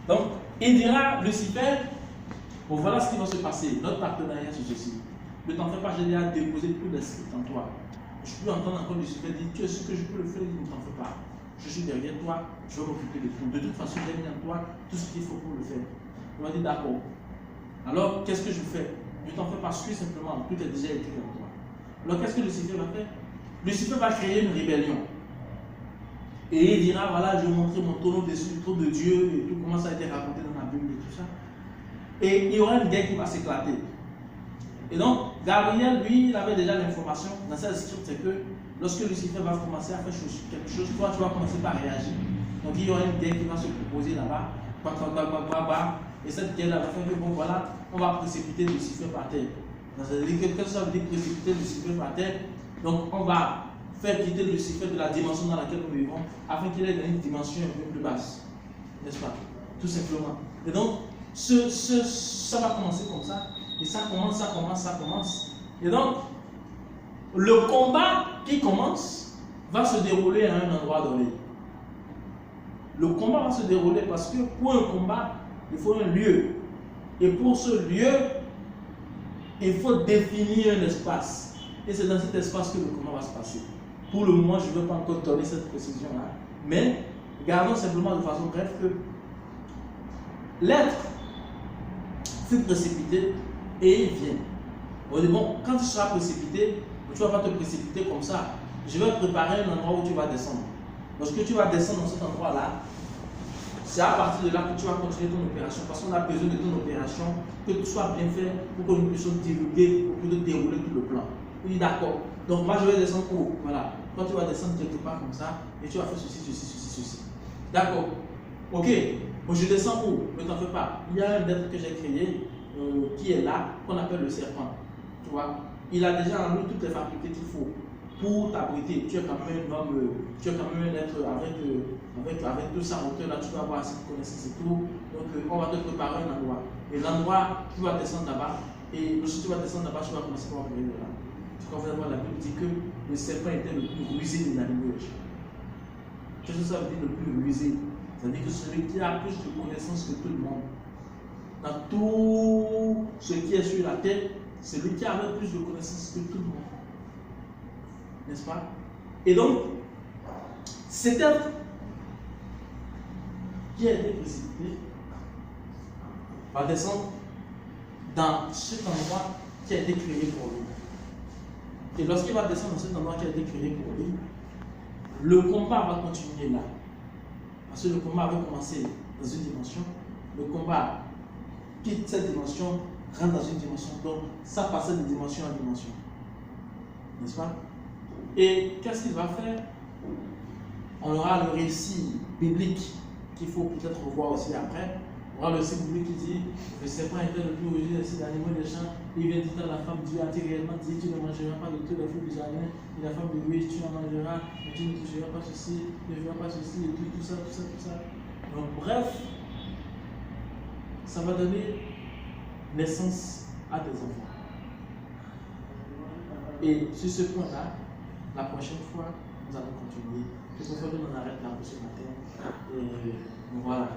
Donc, il dira, Lucifer, bon, voilà ce qui va se passer. Notre partenariat sur ceci. Ne t'en fais pas, j'ai déjà déposé tout les scripts en toi. Je peux entendre encore Lucifer dire, tu es ce que je peux le faire, ne t'en fais pas. Je suis derrière toi, je vais m'occuper de tout. De toute façon, j'ai mis en toi tout ce qu'il faut pour le faire. Il va dire, d'accord. Alors, qu'est-ce que je fais? Ne t'en fais pas, suis simplement, tout est déjà écrit en toi. Alors, qu'est-ce que Lucifer va faire? Lucifer va créer une rébellion. Et il dira, voilà, je vais montrer mon tonneau dessus du trône de Dieu et tout, comment ça a été raconté dans la Bible et tout ça. Et il y aura une guerre qui va s'éclater. Et donc, Gabriel, lui, il avait déjà l'information dans sa script, c'est que lorsque Lucifer va commencer à faire quelque chose, toi, tu vas commencer par réagir. Donc, il y aura une guerre qui va se proposer là-bas. Et cette guerre-là va faire que, bon, voilà, on va précipiter Lucifer par terre. Qu'est-ce que ça veut dire précipiter Lucifer par terre? Donc, on va faire quitter Lucifer de la dimension dans laquelle nous vivons, afin qu'il ait dans une dimension un peu plus basse. N'est-ce pas? Tout simplement. Et donc, ça va commencer comme ça. Et ça commence. Et donc, le combat qui commence va se dérouler à un endroit donné. Le combat va se dérouler parce que pour un combat, il faut un lieu. Et pour ce lieu, il faut définir un espace. Et c'est dans cet espace que le combat va se passer. Pour le moment, je ne veux pas encore donner cette précision-là. Mais, gardons simplement de façon brève que l'être fut précipité et il vient. On dit, bon, quand tu seras précipité, tu ne vas pas te précipiter comme ça. Je vais préparer un endroit où tu vas descendre. Lorsque tu vas descendre dans cet endroit-là, c'est à partir de là que tu vas continuer ton opération. Parce qu'on a besoin de ton opération, que tout soit bien fait pour que nous puissions divulguer, pour que dérouler tout le plan. Il dit, d'accord. Donc moi je vais descendre où? Voilà. Toi tu vas descendre quelque part comme ça et tu vas faire ceci. D'accord. Ok. Bon, je descends où? Ne t'en fais pas. Il y a un être que j'ai créé qui est là, qu'on appelle le serpent. Tu vois? Il a déjà en lui toutes les facultés qu'il faut pour t'abriter. Tu es quand même un homme, tu es quand même un être avec toute sa hauteur là, tu vas avoir cette connaissance et tout. Donc on va te préparer un endroit. Et l'endroit, tu vas descendre là-bas. Et lorsque tu vas descendre là-bas, tu vas commencer par venir de là. Tu comprends, la Bible dit que le serpent était le plus rusé des animaux. Qu'est-ce que ça veut dire le plus rusé? Ça veut dire que celui qui a plus de connaissances que tout le monde. Dans tout ce qui est sur la terre, c'est lui qui a plus de connaissances que tout le monde. N'est-ce pas? Et donc, cet être qui a été précipité va descendre dans cet endroit qui a été créé pour lui. Et lorsqu'il va descendre dans cet endroit qui a été créé pour lui, le combat va continuer là. Parce que le combat avait commencé dans une dimension, le combat quitte cette dimension, rentre dans une dimension, donc ça passait de dimension en dimension. N'est-ce pas? Et qu'est-ce qu'il va faire? On aura le récit biblique qu'il faut peut-être revoir aussi après. On aura le récit biblique qui dit le serpent était le plus rusé des animaux des champs. Il vient dire à la femme, Dieu a-t-il réellement dit tu ne mangeras pas de tous les fruits du jardin? Et la femme dit oui, tu en mangeras, mais tu ne toucheras pas ceci, ne feras pas ceci, et tout ça. Donc bref, ça va donner naissance à des enfants. Et sur ce point-là, la prochaine fois, nous allons continuer. Je préfère qu'on en arrête là pour ce matin. Et voilà.